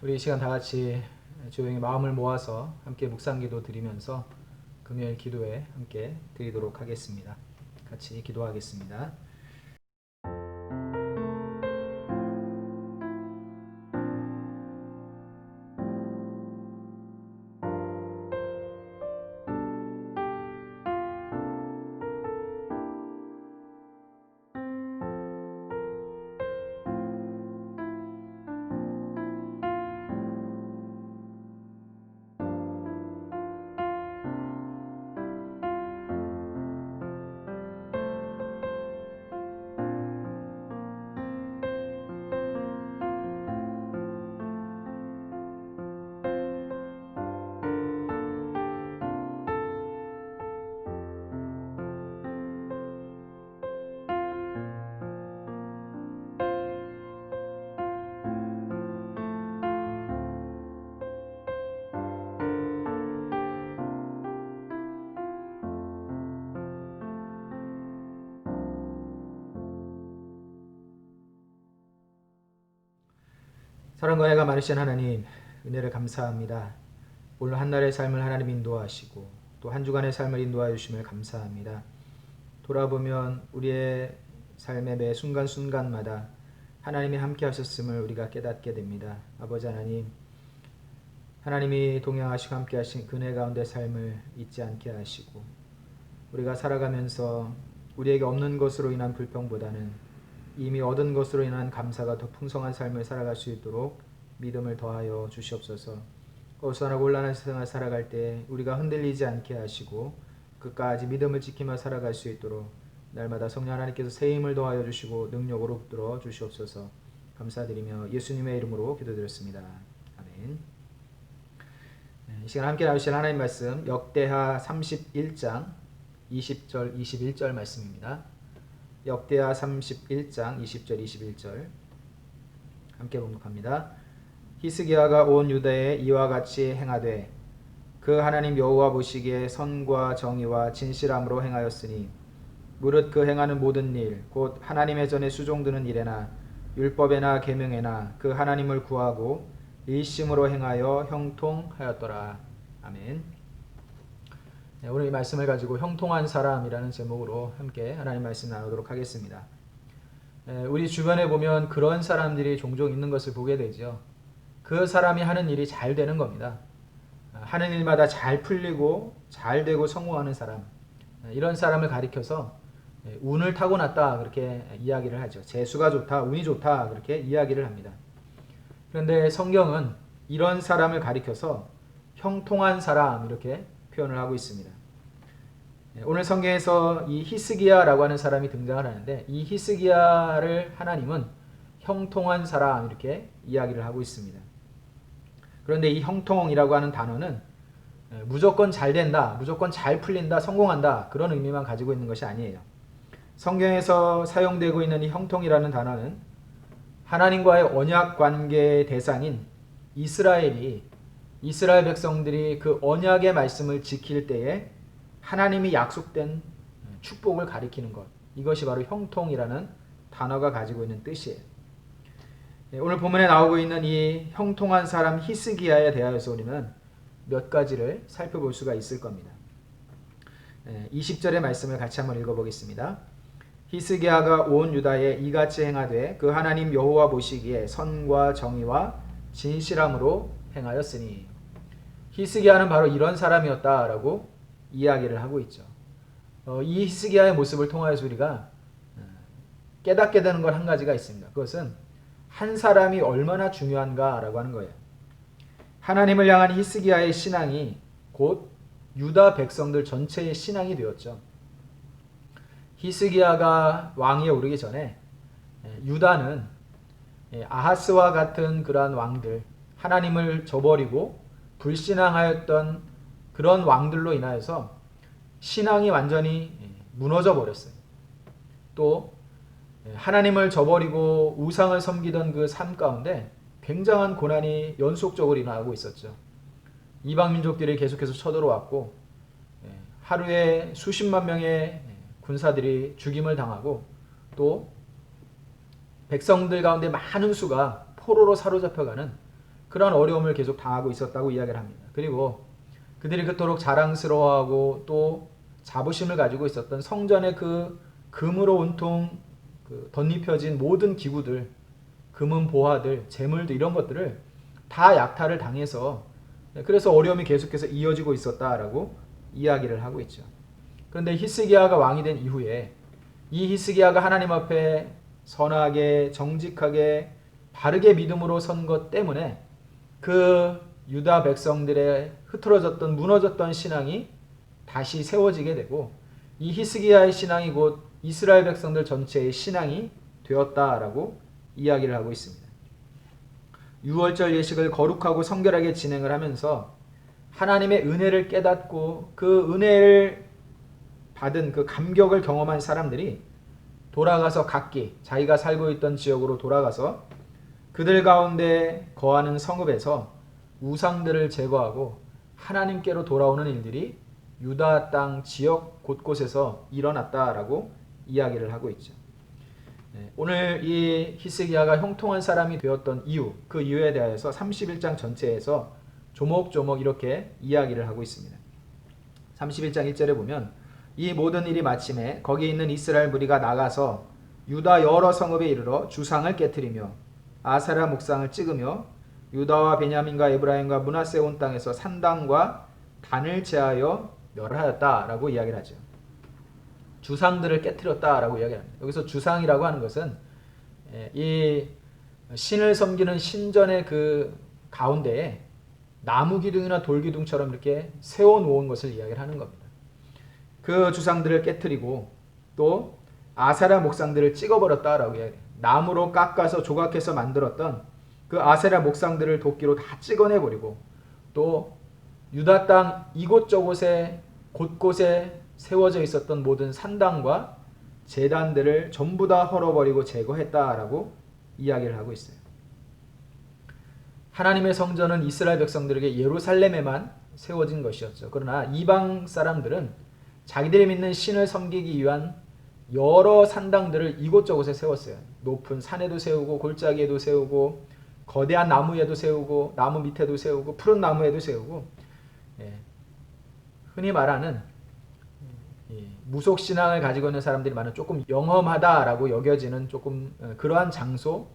우리 이 시간 다 같이 조용히 마음을 모아서 함께 묵상기도 드리면서 금요일 기도에 함께 드리도록 하겠습니다. 같이 기도하겠습니다. 사랑과 애가 많으신 하나님, 은혜를 감사합니다. 오늘 한날의 삶을 하나님 인도하시고 또 한 주간의 삶을 인도하여 주심을 감사합니다. 돌아보면 우리의 삶의 매 순간순간마다 하나님이 함께 하셨음을 우리가 깨닫게 됩니다. 아버지 하나님, 하나님이 동행하시고 함께 하신 그네 가운데 삶을 잊지 않게 하시고 우리가 살아가면서 우리에게 없는 것으로 인한 불평보다는 이미 얻은 것으로 인한 감사가 더 풍성한 삶을 살아갈 수 있도록 믿음을 더하여 주시옵소서. 어수선하고 곤란한 세상을 살아갈 때 우리가 흔들리지 않게 하시고 끝까지 믿음을 지키며 살아갈 수 있도록 날마다 성령 하나님께서 새 힘을 더하여 주시고 능력으로 붙들어 주시옵소서. 감사드리며 예수님의 이름으로 기도드렸습니다. 아멘. 이 시간 함께 나누실 하나님 말씀 역대하 31장 20절 21절 말씀입니다. 역대하 31장 20절 21절 함께 봉독합니다. 히스기야가 온 유다에 이와 같이 행하되 그 하나님 여호와 보시기에 선과 정의와 진실함으로 행하였으니 무릇 그 행하는 모든 일 곧 하나님의 전에 수종드는 일에나 율법에나 계명에나 그 하나님을 구하고 일심으로 행하여 형통하였더라. 아멘. 오늘 이 말씀을 가지고 형통한 사람이라는 제목으로 함께 하나님 말씀 나누도록 하겠습니다. 우리 주변에 보면 그런 사람들이 종종 있는 것을 보게 되죠. 그 사람이 하는 일이 잘 되는 겁니다. 하는 일마다 잘 풀리고 잘 되고 성공하는 사람, 이런 사람을 가리켜서 운을 타고났다 그렇게 이야기를 하죠. 재수가 좋다, 운이 좋다 그렇게 이야기를 합니다. 그런데 성경은 이런 사람을 가리켜서 형통한 사람 이렇게 표현을 하고 있습니다. 오늘 성경에서 이 히스기야라고 하는 사람이 등장을 하는데 이 히스기야를 하나님은 형통한 사람 이렇게 이야기를 하고 있습니다. 그런데 이 형통이라고 하는 단어는 무조건 잘 된다, 무조건 잘 풀린다, 성공한다 그런 의미만 가지고 있는 것이 아니에요. 성경에서 사용되고 있는 이 형통이라는 단어는 하나님과의 언약 관계의 대상인 이스라엘 백성들이 그 언약의 말씀을 지킬 때에 하나님이 약속된 축복을 가리키는 것, 이것이 바로 형통이라는 단어가 가지고 있는 뜻이에요. 오늘 본문에 나오고 있는 이 형통한 사람 히스기야에 대하여서 우리는 몇 가지를 살펴볼 수가 있을 겁니다. 20절의 말씀을 같이 한번 읽어보겠습니다. 히스기야가 온 유다에 이같이 행하되 그 하나님 여호와 보시기에 선과 정의와 진실함으로 행하였으니, 히스기야는 바로 이런 사람이었다라고 이야기를 하고 있죠. 이 히스기야의 모습을 통하여서 우리가 깨닫게 되는 것 한 가지가 있습니다. 그것은 한 사람이 얼마나 중요한가라고 하는 거예요. 하나님을 향한 히스기야의 신앙이 곧 유다 백성들 전체의 신앙이 되었죠. 히스기야가 왕위에 오르기 전에 유다는 아하스와 같은 그러한 왕들, 하나님을 저버리고 불신앙하였던 그런 왕들로 인하여서 신앙이 완전히 무너져 버렸어요. 또 하나님을 저버리고 우상을 섬기던 그 삶 가운데 굉장한 고난이 연속적으로 일어나고 있었죠. 이방 민족들이 계속해서 쳐들어왔고 하루에 수십만 명의 군사들이 죽임을 당하고 또 백성들 가운데 많은 수가 포로로 사로잡혀가는 그런 어려움을 계속 당하고 있었다고 이야기를 합니다. 그리고 그들이 그토록 자랑스러워하고 또 자부심을 가지고 있었던 성전의 그 금으로 온통 덧입혀진 모든 기구들, 금은 보화들, 재물들 이런 것들을 다 약탈을 당해서 그래서 어려움이 계속해서 이어지고 있었다라고 이야기를 하고 있죠. 그런데 히스기야가 왕이 된 이후에 이 히스기야가 하나님 앞에 선하게 정직하게 바르게 믿음으로 선 것 때문에 그 유다 백성들의 흐트러졌던 무너졌던 신앙이 다시 세워지게 되고 이 히스기야의 신앙이 곧 이스라엘 백성들 전체의 신앙이 되었다라고 이야기를 하고 있습니다. 유월절 예식을 거룩하고 성결하게 진행을 하면서 하나님의 은혜를 깨닫고 그 은혜를 받은 그 감격을 경험한 사람들이 돌아가서 각기 자기가 살고 있던 지역으로 돌아가서 그들 가운데 거하는 성읍에서 우상들을 제거하고 하나님께로 돌아오는 일들이 유다 땅 지역 곳곳에서 일어났다라고 이야기를 하고 있죠. 오늘 이 히스기야가 형통한 사람이 되었던 이유, 그 이유에 대해서 31장 전체에서 조목조목 이렇게 이야기를 하고 있습니다. 31장 1절에 보면 이 모든 일이 마침에 거기 있는 이스라엘 무리가 나가서 유다 여러 성읍에 이르러 주상을 깨트리며 아세라 목상을 찍으며 유다와 베냐민과 에브라임과 므낫세 온 땅에서 산당과 단을 제하여 멸하였다라고 이야기를 하죠. 주상들을 깨트렸다라고 이야기합니다. 여기서 주상이라고 하는 것은 이 신을 섬기는 신전의 그 가운데에 나무 기둥이나 돌 기둥처럼 이렇게 세워 놓은 것을 이야기를 하는 겁니다. 그 주상들을 깨트리고 또 아세라 목상들을 찍어버렸다라고 이야기해요. 나무로 깎아서 조각해서 만들었던 그 아세라 목상들을 도끼로 다 찍어내버리고 또 유다 땅 이곳저곳에 곳곳에 세워져 있었던 모든 산당과 제단들을 전부 다 헐어버리고 제거했다라고 이야기를 하고 있어요. 하나님의 성전은 이스라엘 백성들에게 예루살렘에만 세워진 것이었죠. 그러나 이방 사람들은 자기들이 믿는 신을 섬기기 위한 여러 산당들을 이곳저곳에 세웠어요. 높은 산에도 세우고 골짜기에도 세우고 거대한 나무에도 세우고 나무 밑에도 세우고 푸른 나무에도 세우고 흔히 말하는 무속신앙을 가지고 있는 사람들이 많은 조금 영험하다라고 여겨지는 조금 그러한 장소,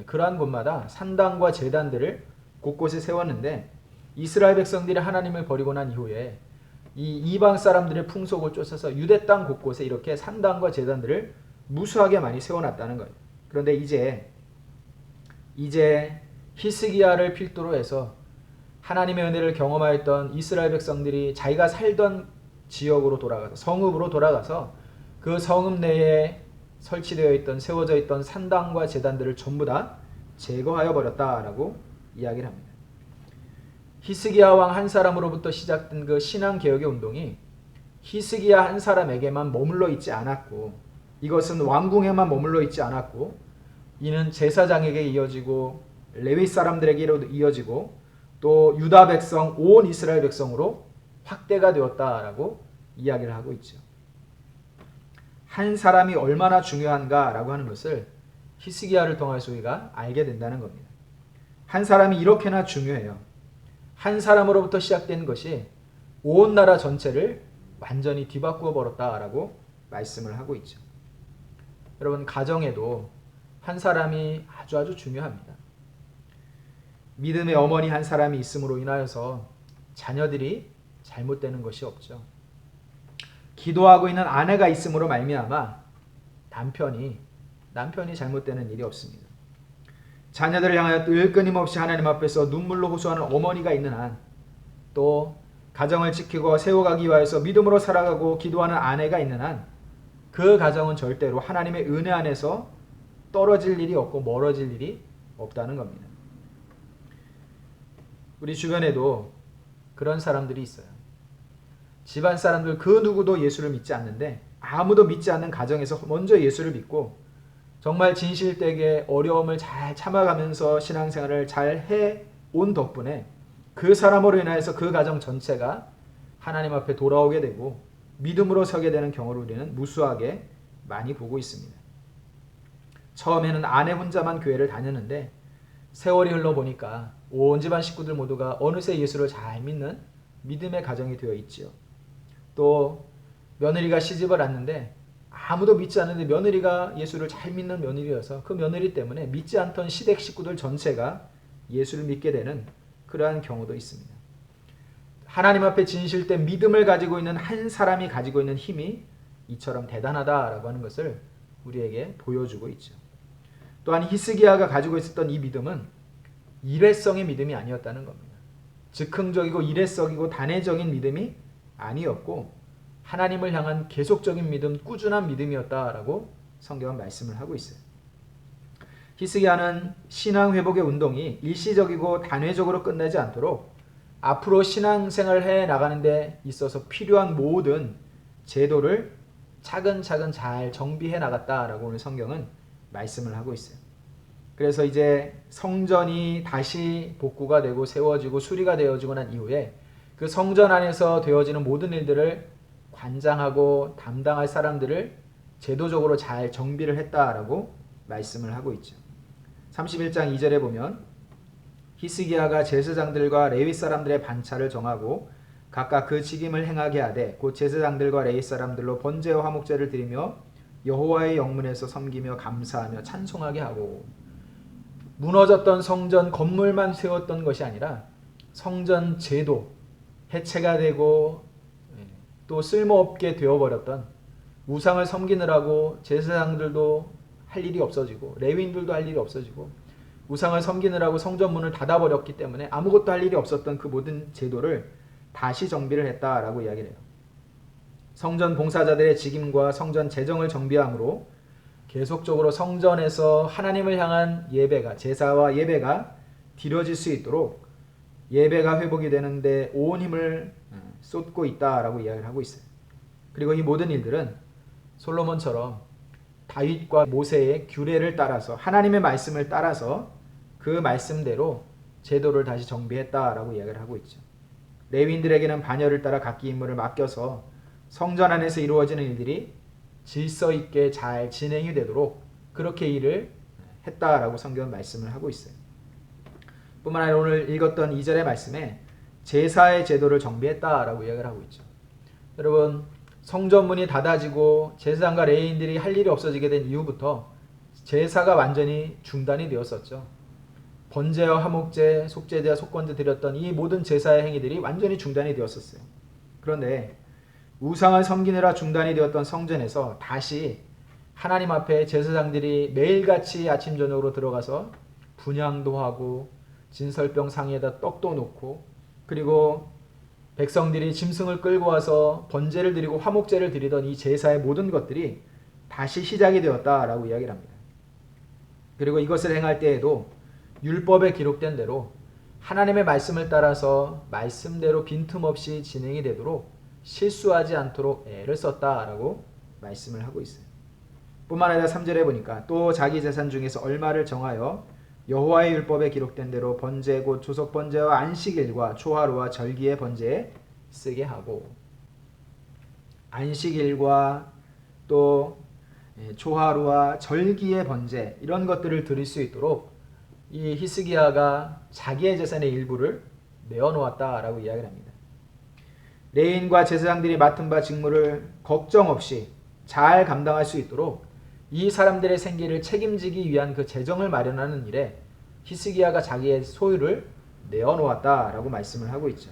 그러한 곳마다 산당과 제단들을 곳곳에 세웠는데 이스라엘 백성들이 하나님을 버리고 난 이후에 이 이방 사람들의 풍속을 쫓아서 유대 땅 곳곳에 이렇게 산당과 제단들을 무수하게 많이 세워놨다는 거예요. 그런데 이제 히스기야를 필두로 해서 하나님의 은혜를 경험하였던 이스라엘 백성들이 자기가 살던 지역으로 돌아가서 성읍으로 돌아가서 그 성읍 내에 설치되어 있던 세워져 있던 산당과 제단들을 전부 다 제거하여 버렸다라고 이야기를 합니다. 히스기야 왕 한 사람으로부터 시작된 그 신앙 개혁의 운동이 히스기야 한 사람에게만 머물러 있지 않았고 이것은 왕궁에만 머물러 있지 않았고 이는 제사장에게 이어지고 레위 사람들에게 이어지고 또 유다 백성 온 이스라엘 백성으로 확대가 되었다라고 이야기를 하고 있죠. 한 사람이 얼마나 중요한가라고 하는 것을 히스기야를 통해서 우리가 알게 된다는 겁니다. 한 사람이 이렇게나 중요해요. 한 사람으로부터 시작된 것이 온 나라 전체를 완전히 뒤바꾸어 버렸다라고 말씀을 하고 있죠. 여러분 가정에도 한 사람이 아주 중요합니다. 믿음의 어머니 한 사람이 있음으로 인하여서 자녀들이 잘못되는 것이 없죠. 기도하고 있는 아내가 있음으로 말미암아 남편이 잘못되는 일이 없습니다. 자녀들을 향하여 늘 끊임없이 하나님 앞에서 눈물로 호소하는 어머니가 있는 한, 또 가정을 지키고 세워가기 위하여서 믿음으로 살아가고 기도하는 아내가 있는 한, 그 가정은 절대로 하나님의 은혜 안에서 떨어질 일이 없고 멀어질 일이 없다는 겁니다. 우리 주변에도 그런 사람들이 있어요. 집안 사람들 그 누구도 예수를 믿지 않는데 아무도 믿지 않는 가정에서 먼저 예수를 믿고 정말 진실되게 어려움을 잘 참아가면서 신앙생활을 잘 해온 덕분에 그 사람으로 인하여서 그 가정 전체가 하나님 앞에 돌아오게 되고 믿음으로 서게 되는 경우를 우리는 무수하게 많이 보고 있습니다. 처음에는 아내 혼자만 교회를 다녔는데 세월이 흘러보니까 온 집안 식구들 모두가 어느새 예수를 잘 믿는 믿음의 가정이 되어 있지요. 또 며느리가 시집을 왔는데 아무도 믿지 않는데 며느리가 예수를 잘 믿는 며느리여서 그 며느리 때문에 믿지 않던 시댁 식구들 전체가 예수를 믿게 되는 그러한 경우도 있습니다. 하나님 앞에 진실된 믿음을 가지고 있는 한 사람이 가지고 있는 힘이 이처럼 대단하다라고 하는 것을 우리에게 보여주고 있죠. 또한 히스기야가 가지고 있었던 이 믿음은 일회성의 믿음이 아니었다는 겁니다. 즉흥적이고 일회성이고 단회적인 믿음이 아니었고 하나님을 향한 계속적인 믿음, 꾸준한 믿음이었다라고 성경은 말씀을 하고 있어요. 히스기야는 신앙 회복의 운동이 일시적이고 단회적으로 끝나지 않도록 앞으로 신앙생활을 해 나가는 데 있어서 필요한 모든 제도를 차근차근 잘 정비해 나갔다라고 오늘 성경은 말씀을 하고 있어요. 그래서 이제 성전이 다시 복구가 되고 세워지고 수리가 되어지고 난 이후에 그 성전 안에서 되어지는 모든 일들을 관장하고 담당할 사람들을 제도적으로 잘 정비를 했다라고 말씀을 하고 있죠. 31장 2절에 보면 히스기야가 제사장들과 레위 사람들의 반차를 정하고 각각 그 직임을 행하게 하되 곧 제사장들과 레위 사람들로 번제와 화목제를 드리며 여호와의 영문에서 섬기며 감사하며 찬송하게 하고, 무너졌던 성전 건물만 세웠던 것이 아니라 성전 제도 해체가 되고 또 쓸모없게 되어버렸던 우상을 섬기느라고 제사장들도 할 일이 없어지고 레위인들도 할 일이 없어지고 우상을 섬기느라고 성전 문을 닫아버렸기 때문에 아무것도 할 일이 없었던 그 모든 제도를 다시 정비를 했다라고 이야기를 해요. 성전 봉사자들의 직임과 성전 재정을 정비함으로 계속적으로 성전에서 하나님을 향한 예배가, 제사와 예배가 드려질 수 있도록 예배가 회복이 되는데 온 힘을 쏟고 있다라고 이야기를 하고 있어요. 그리고 이 모든 일들은 솔로몬처럼 다윗과 모세의 규례를 따라서 하나님의 말씀을 따라서 그 말씀대로 제도를 다시 정비했다라고 이야기를 하고 있죠. 레위인들에게는 반열을 따라 각기 임무를 맡겨서 성전 안에서 이루어지는 일들이 질서 있게 잘 진행이 되도록 그렇게 일을 했다라고 성경은 말씀을 하고 있어요. 뿐만 아니라 오늘 읽었던 2절의 말씀에 제사의 제도를 정비했다라고 이야기를 하고 있죠. 여러분, 성전문이 닫아지고 제사장과 레위인들이 할 일이 없어지게 된 이후부터 제사가 완전히 중단이 되었었죠. 번제와 화목제, 속죄제와 속건제 드렸던 이 모든 제사의 행위들이 완전히 중단이 되었었어요. 그런데 우상을 섬기느라 중단이 되었던 성전에서 다시 하나님 앞에 제사장들이 매일같이 아침 저녁으로 들어가서 분향도 하고 진설병 상에다 떡도 놓고 그리고 백성들이 짐승을 끌고 와서 번제를 드리고 화목제를 드리던 이 제사의 모든 것들이 다시 시작이 되었다라고 이야기를 합니다. 그리고 이것을 행할 때에도 율법에 기록된 대로 하나님의 말씀을 따라서 말씀대로 빈틈없이 진행이 되도록 실수하지 않도록 애를 썼다라고 말씀을 하고 있어요. 뿐만 아니라 3절에 보니까 또 자기 재산 중에서 얼마를 정하여 여호와의 율법에 기록된 대로 번제 곧 조석 번제와 안식일과 초하루와 절기의 번제에 쓰게 하고, 안식일과 또 초하루와 절기의 번제 이런 것들을 드릴 수 있도록 이 히스기야가 자기의 재산의 일부를 내어놓았다라고 이야기를 합니다. 레위인과 제사장들이 맡은 바 직무를 걱정 없이 잘 감당할 수 있도록 이 사람들의 생계를 책임지기 위한 그 재정을 마련하는 일에 히스기야가 자기의 소유를 내어놓았다라고 말씀을 하고 있죠.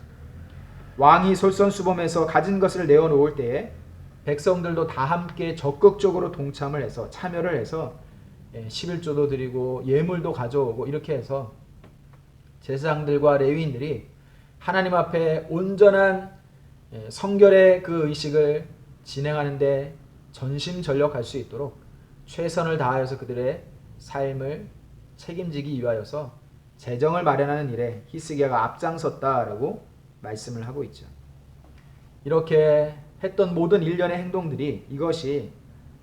왕이 솔선수범해서 가진 것을 내어놓을 때에 백성들도 다 함께 적극적으로 동참을 해서 참여를 해서 11조도 드리고 예물도 가져오고 이렇게 해서 제사장들과 레위인들이 하나님 앞에 온전한 성결의 그 의식을 진행하는데 전심전력할 수 있도록 최선을 다하여서 그들의 삶을 책임지기 위하여서 재정을 마련하는 일에 히스기야가 앞장섰다라고 말씀을 하고 있죠. 이렇게 했던 모든 일련의 행동들이 이것이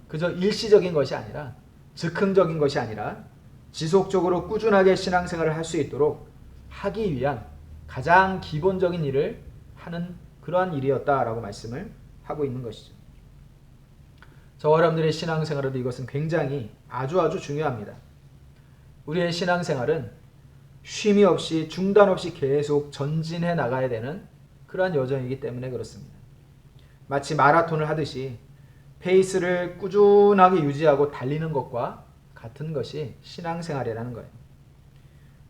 그저 일시적인 것이 아니라 즉흥적인 것이 아니라 지속적으로 꾸준하게 신앙생활을 할 수 있도록 하기 위한 가장 기본적인 일을 하는 그러한 일이었다라고 말씀을 하고 있는 것이죠. 저와 여러분들의 신앙생활에도 이것은 굉장히 아주 중요합니다. 우리의 신앙생활은 쉼이 없이 중단 없이 계속 전진해 나가야 되는 그러한 여정이기 때문에 그렇습니다. 마치 마라톤을 하듯이 페이스를 꾸준하게 유지하고 달리는 것과 같은 것이 신앙생활이라는 거예요.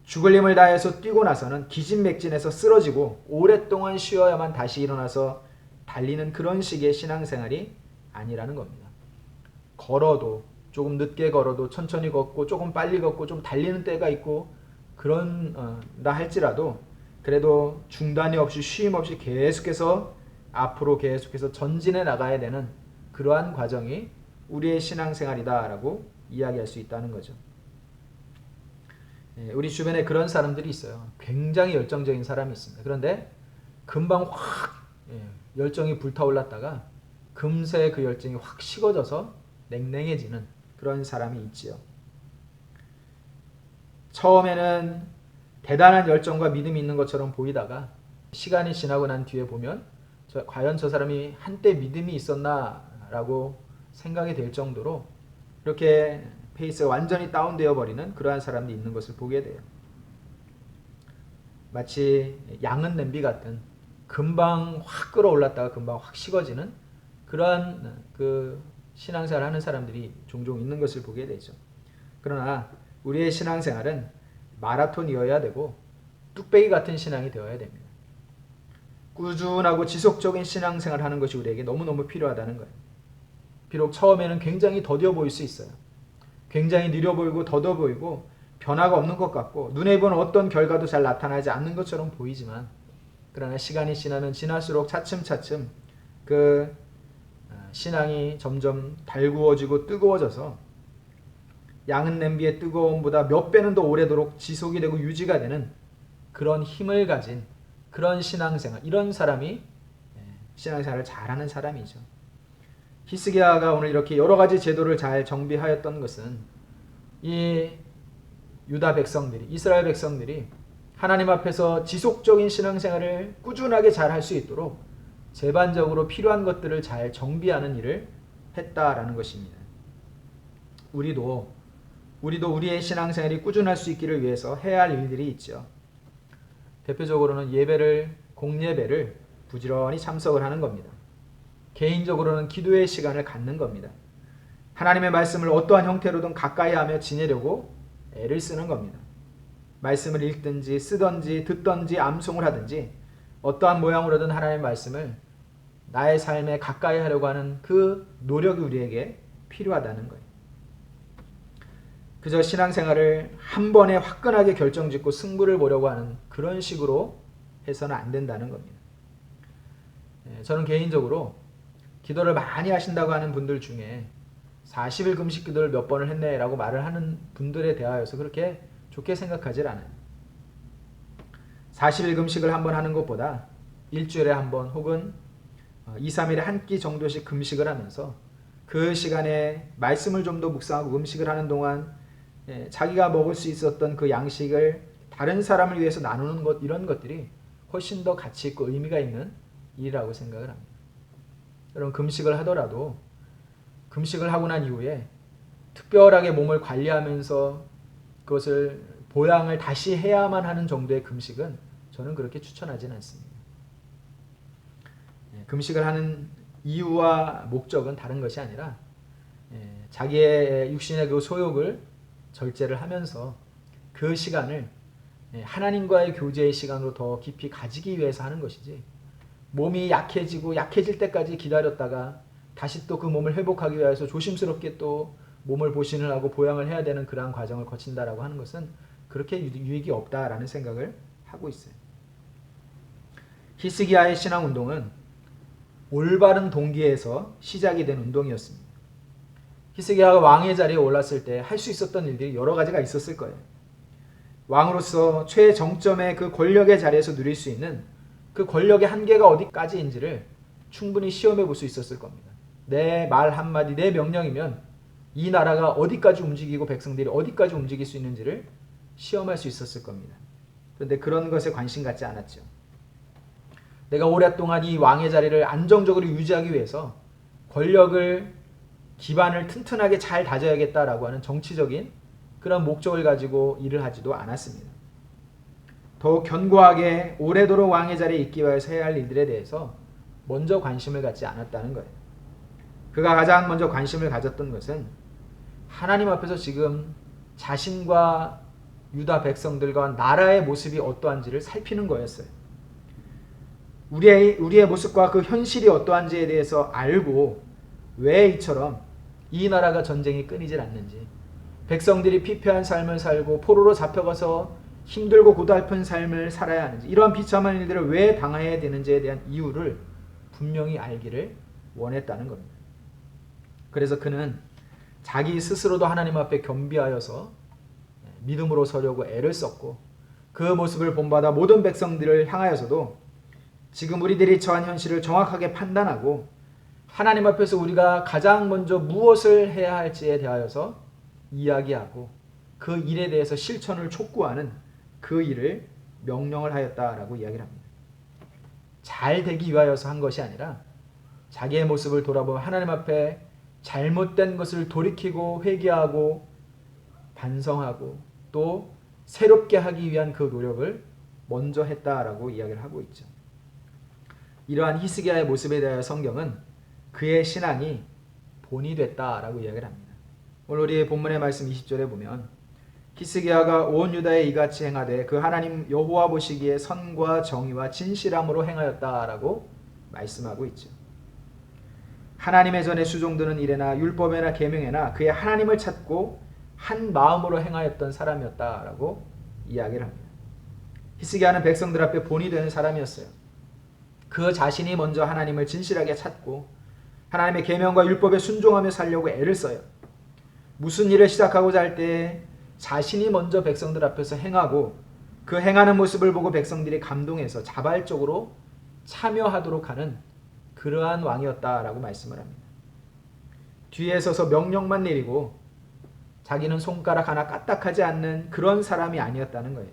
죽을 힘을 다해서 뛰고 나서는 기진맥진해서 쓰러지고 오랫동안 쉬어야만 다시 일어나서 달리는 그런 식의 신앙생활이 아니라는 겁니다. 걸어도 조금 늦게 걸어도 천천히 걷고 조금 빨리 걷고 좀 달리는 때가 있고 그런다 할지라도 그래도 중단이 없이 쉼 없이 계속해서 앞으로 계속해서 전진해 나가야 되는 그러한 과정이 우리의 신앙생활이다라고 이야기할 수 있다는 거죠. 우리 주변에 그런 사람들이 있어요. 굉장히 열정적인 사람이 있습니다. 그런데 금방 확 열정이 불타올랐다가 금세 그 열정이 확 식어져서 냉랭해지는 그런 사람이 있지요. 처음에는 대단한 열정과 믿음이 있는 것처럼 보이다가 시간이 지나고 난 뒤에 보면 과연 저 사람이 한때 믿음이 있었나 라고 생각이 될 정도로 이렇게 페이스가 완전히 다운되어 버리는 그러한 사람들이 있는 것을 보게 돼요. 마치 양은 냄비 같은 금방 확 끌어올랐다가 금방 확 식어지는 그러한 그 신앙생활을 하는 사람들이 종종 있는 것을 보게 되죠. 그러나 우리의 신앙생활은 마라톤이어야 되고 뚝배기 같은 신앙이 되어야 됩니다. 꾸준하고 지속적인 신앙생활을 하는 것이 우리에게 너무너무 필요하다는 거예요. 비록 처음에는 굉장히 더뎌 보일 수 있어요. 굉장히 느려 보이고 더뎌 보이고 변화가 없는 것 같고 눈에 보는 어떤 결과도 잘 나타나지 않는 것처럼 보이지만 그러나 시간이 지나면 지날수록 차츰차츰 그 신앙이 점점 달구어지고 뜨거워져서 양은 냄비의 뜨거움보다 몇 배는 더 오래도록 지속이 되고 유지가 되는 그런 힘을 가진 그런 신앙생활, 이런 사람이 신앙생활을 잘하는 사람이죠. 히스기야가 오늘 이렇게 여러 가지 제도를 잘 정비하였던 것은 이 유다 백성들이, 이스라엘 백성들이 하나님 앞에서 지속적인 신앙생활을 꾸준하게 잘 할 수 있도록 제반적으로 필요한 것들을 잘 정비하는 일을 했다라는 것입니다. 우리도 우리의 신앙생활이 꾸준할 수 있기를 위해서 해야 할 일들이 있죠. 대표적으로는 공예배를 부지런히 참석을 하는 겁니다. 개인적으로는 기도의 시간을 갖는 겁니다. 하나님의 말씀을 어떠한 형태로든 가까이 하며 지내려고 애를 쓰는 겁니다. 말씀을 읽든지 쓰든지 듣든지 암송을 하든지 어떠한 모양으로든 하나님의 말씀을 나의 삶에 가까이 하려고 하는 그 노력이 우리에게 필요하다는 거예요. 그저 신앙생활을 한 번에 화끈하게 결정짓고 승부를 보려고 하는 그런 식으로 해서는 안 된다는 겁니다. 저는 개인적으로 기도를 많이 하신다고 하는 분들 중에 40일 금식 기도를 몇 번을 했네 라고 말을 하는 분들에 대하여서 그렇게 좋게 생각하질 않아요. 40일 금식을 한 번 하는 것보다 일주일에 한 번 혹은 2, 3일에 한 끼 정도씩 금식을 하면서 그 시간에 말씀을 좀 더 묵상하고 음식을 하는 동안 자기가 먹을 수 있었던 그 양식을 다른 사람을 위해서 나누는 것, 이런 것들이 훨씬 더 가치 있고 의미가 있는 일이라고 생각을 합니다. 여러분, 금식을 하더라도 금식을 하고 난 이후에 특별하게 몸을 관리하면서 그것을 보양을 다시 해야만 하는 정도의 금식은 저는 그렇게 추천하지는 않습니다. 금식을 하는 이유와 목적은 다른 것이 아니라 자기의 육신의 그 소욕을 절제를 하면서 그 시간을 하나님과의 교제의 시간으로 더 깊이 가지기 위해서 하는 것이지, 몸이 약해질 때까지 기다렸다가 다시 또 그 몸을 회복하기 위해서 조심스럽게 또 몸을 보신을 하고 보양을 해야 되는 그러한 과정을 거친다라고 하는 것은 그렇게 유익이 없다라는 생각을 하고 있어요. 히스기야의 신앙운동은 올바른 동기에서 시작이 된 운동이었습니다. 히스기야가 왕의 자리에 올랐을 때 할 수 있었던 일들이 여러 가지가 있었을 거예요. 왕으로서 최정점의 그 권력의 자리에서 누릴 수 있는 그 권력의 한계가 어디까지인지를 충분히 시험해 볼 수 있었을 겁니다. 내 말 한마디, 내 명령이면 이 나라가 어디까지 움직이고 백성들이 어디까지 움직일 수 있는지를 시험할 수 있었을 겁니다. 그런데 그런 것에 관심 갖지 않았죠. 내가 오랫동안 이 왕의 자리를 안정적으로 유지하기 위해서 권력을 기반을 튼튼하게 잘 다져야겠다라고 하는 정치적인 그런 목적을 가지고 일을 하지도 않았습니다. 더욱 견고하게 오래도록 왕의 자리에 있기 위해서 해야 할 일들에 대해서 먼저 관심을 갖지 않았다는 거예요. 그가 가장 먼저 관심을 가졌던 것은 하나님 앞에서 지금 자신과 유다 백성들과 나라의 모습이 어떠한지를 살피는 거였어요. 우리의 모습과 그 현실이 어떠한지에 대해서 알고 왜 이처럼 이 나라가 전쟁이 끊이질 않는지, 백성들이 피폐한 삶을 살고 포로로 잡혀가서 힘들고 고달픈 삶을 살아야 하는지, 이러한 비참한 일들을 왜 당해야 되는지에 대한 이유를 분명히 알기를 원했다는 겁니다. 그래서 그는 자기 스스로도 하나님 앞에 겸비하여서 믿음으로 서려고 애를 썼고, 그 모습을 본받아 모든 백성들을 향하여서도 지금 우리들이 처한 현실을 정확하게 판단하고 하나님 앞에서 우리가 가장 먼저 무엇을 해야 할지에 대하여서 이야기하고 그 일에 대해서 실천을 촉구하는 그 일을 명령을 하였다라고 이야기를 합니다. 잘 되기 위하여서 한 것이 아니라 자기의 모습을 돌아보며 하나님 앞에 잘못된 것을 돌이키고 회개하고 반성하고 또 새롭게 하기 위한 그 노력을 먼저 했다라고 이야기를 하고 있죠. 이러한 히스기야의 모습에 대하여 성경은 그의 신앙이 본이 됐다라고 이야기를 합니다. 오늘 우리 본문의 말씀 20절에 보면 히스기야가 온 유다에 이같이 행하되 그 하나님 여호와 보시기에 선과 정의와 진실함으로 행하였다라고 말씀하고 있죠. 하나님의 전에 수종드는 일에나 율법에나 계명에나 그의 하나님을 찾고 한 마음으로 행하였던 사람이었다라고 이야기를 합니다. 히스기야는 백성들 앞에 본이 되는 사람이었어요. 그 자신이 먼저 하나님을 진실하게 찾고 하나님의 계명과 율법에 순종하며 살려고 애를 써요. 무슨 일을 시작하고자 할 때 자신이 먼저 백성들 앞에서 행하고 그 행하는 모습을 보고 백성들이 감동해서 자발적으로 참여하도록 하는 그러한 왕이었다라고 말씀을 합니다. 뒤에 서서 명령만 내리고 자기는 손가락 하나 까딱하지 않는 그런 사람이 아니었다는 거예요.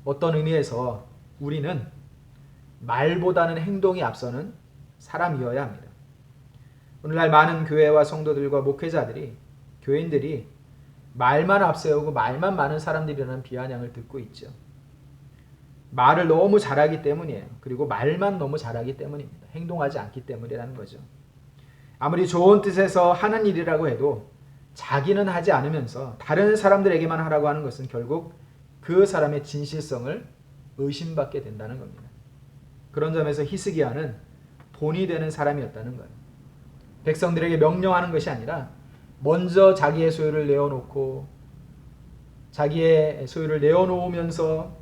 어떤 의미에서 우리는 말보다는 행동이 앞서는 사람이어야 합니다. 오늘날 많은 교회와 성도들과 목회자들이, 교인들이 말만 앞세우고 말만 많은 사람들이라는 비아냥을 듣고 있죠. 말을 너무 잘하기 때문이에요. 그리고 말만 너무 잘하기 때문입니다. 행동하지 않기 때문이라는 거죠. 아무리 좋은 뜻에서 하는 일이라고 해도 자기는 하지 않으면서 다른 사람들에게만 하라고 하는 것은 결국 그 사람의 진실성을 의심받게 된다는 겁니다. 그런 점에서 히스기야는 본이 되는 사람이었다는 거예요. 백성들에게 명령하는 것이 아니라 먼저 자기의 소유를 내어놓고 자기의 소유를 내어놓으면서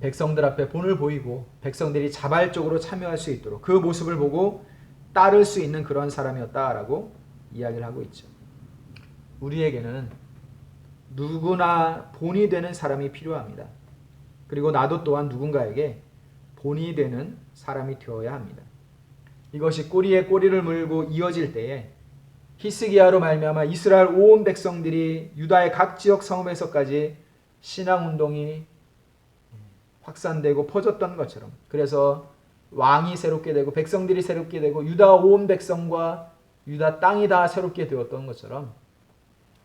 백성들 앞에 본을 보이고 백성들이 자발적으로 참여할 수 있도록 그 모습을 보고 따를 수 있는 그런 사람이었다라고 이야기를 하고 있죠. 우리에게는 누구나 본이 되는 사람이 필요합니다. 그리고 나도 또한 누군가에게 본이 되는 사람이 되어야 합니다. 이것이 꼬리에 꼬리를 물고 이어질 때에 히스기야로 말미암아 이스라엘 온 백성들이 유다의 각 지역 성읍에서까지 신앙운동이 확산되고 퍼졌던 것처럼, 그래서 왕이 새롭게 되고 백성들이 새롭게 되고 유다 온 백성과 유다 땅이 다 새롭게 되었던 것처럼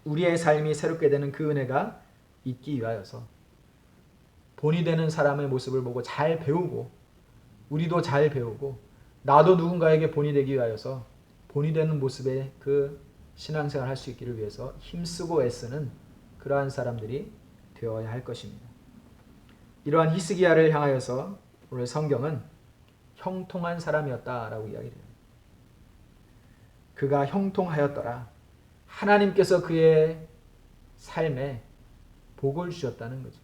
우리의 삶이 새롭게 되는 그 은혜가 있기 위하여서 본이 되는 사람의 모습을 보고 잘 배우고 우리도 잘 배우고 나도 누군가에게 본이 되기 위하여서 본이 되는 모습의 그 신앙생활을 할 수 있기를 위해서 힘쓰고 애쓰는 그러한 사람들이 되어야 할 것입니다. 이러한 히스기야를 향하여서 오늘 성경은 형통한 사람이었다라고 이야기를 해요. 그가 형통하였더라. 하나님께서 그의 삶에 복을 주셨다는 거죠.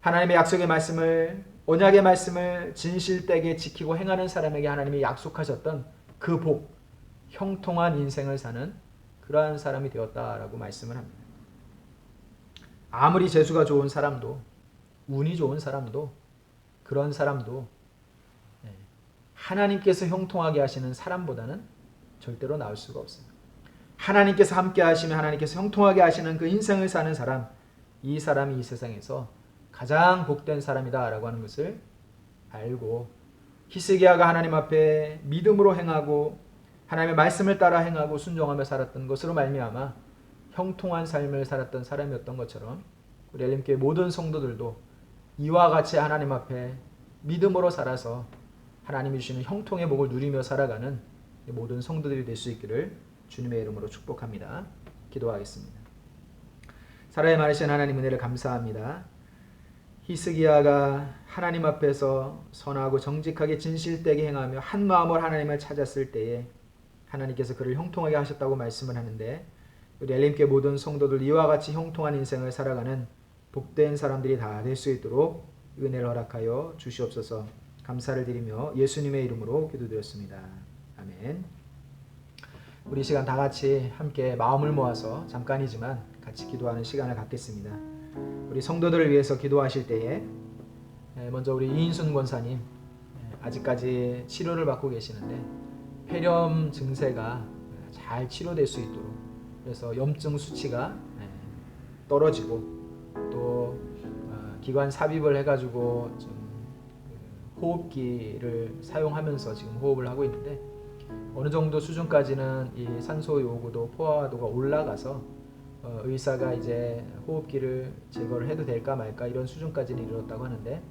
하나님의 약속의 말씀을, 언약의 말씀을 진실되게 지키고 행하는 사람에게 하나님이 약속하셨던 그 복, 형통한 인생을 사는 그러한 사람이 되었다라고 말씀을 합니다. 아무리 재수가 좋은 사람도, 운이 좋은 사람도, 그런 사람도 하나님께서 형통하게 하시는 사람보다는 절대로 나을 수가 없어요. 하나님께서 함께 하시면 하나님께서 형통하게 하시는 그 인생을 사는 사람, 이 사람이 이 세상에서 가장 복된 사람이다 라고 하는 것을 알고 히스기야가 하나님 앞에 믿음으로 행하고 하나님의 말씀을 따라 행하고 순종하며 살았던 것으로 말미암아 형통한 삶을 살았던 사람이었던 것처럼 우리 엘림교회 모든 성도들도 이와 같이 하나님 앞에 믿음으로 살아서 하나님이 주시는 형통의 복을 누리며 살아가는 모든 성도들이 될 수 있기를 주님의 이름으로 축복합니다. 기도하겠습니다. 살아야 많으신 하나님 은혜를 감사합니다. 히스기야가 하나님 앞에서 선하고 정직하게 진실되게 행하며 한 마음으로 하나님을 찾았을 때에 하나님께서 그를 형통하게 하셨다고 말씀을 하는데, 우리 엘림교회 모든 성도들 이와 같이 형통한 인생을 살아가는 복된 사람들이 다 될 수 있도록 은혜를 허락하여 주시옵소서. 감사를 드리며 예수님의 이름으로 기도드렸습니다. 아멘. 우리 시간 다 같이 함께 마음을 모아서 잠깐이지만 같이 기도하는 시간을 갖겠습니다. 우리 성도들을 위해서 기도하실 때에 먼저 우리 이인순 권사님, 아직까지 치료를 받고 계시는데 폐렴 증세가 잘 치료될 수 있도록, 그래서 염증 수치가 떨어지고 또 기관 삽입을 해가지고 좀 호흡기를 사용하면서 지금 호흡을 하고 있는데, 어느 정도 수준까지는 이 산소 요구도 포화도가 올라가서 의사가 이제 호흡기를 제거를 해도 될까 말까 이런 수준까지는 이르렀다고 하는데,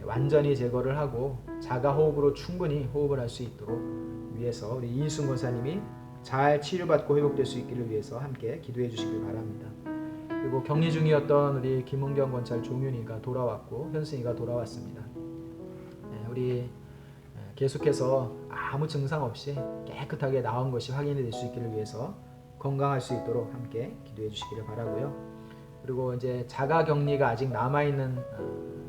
완전히 제거를 하고 자가 호흡으로 충분히 호흡을 할 수 있도록 위해서 우리 이인순 권사님이 잘 치료받고 회복될 수 있기를 위해서 함께 기도해 주시길 바랍니다. 그리고 격리 중이었던 우리 김은경 권찰 종윤이가 돌아왔고 현승이가 돌아왔습니다. 우리 계속해서 아무 증상 없이 깨끗하게 나온 것이 확인이 될 수 있기를 위해서 건강할 수 있도록 함께 기도해 주시기를 바라고요. 그리고 이제 자가 격리가 아직 남아 있는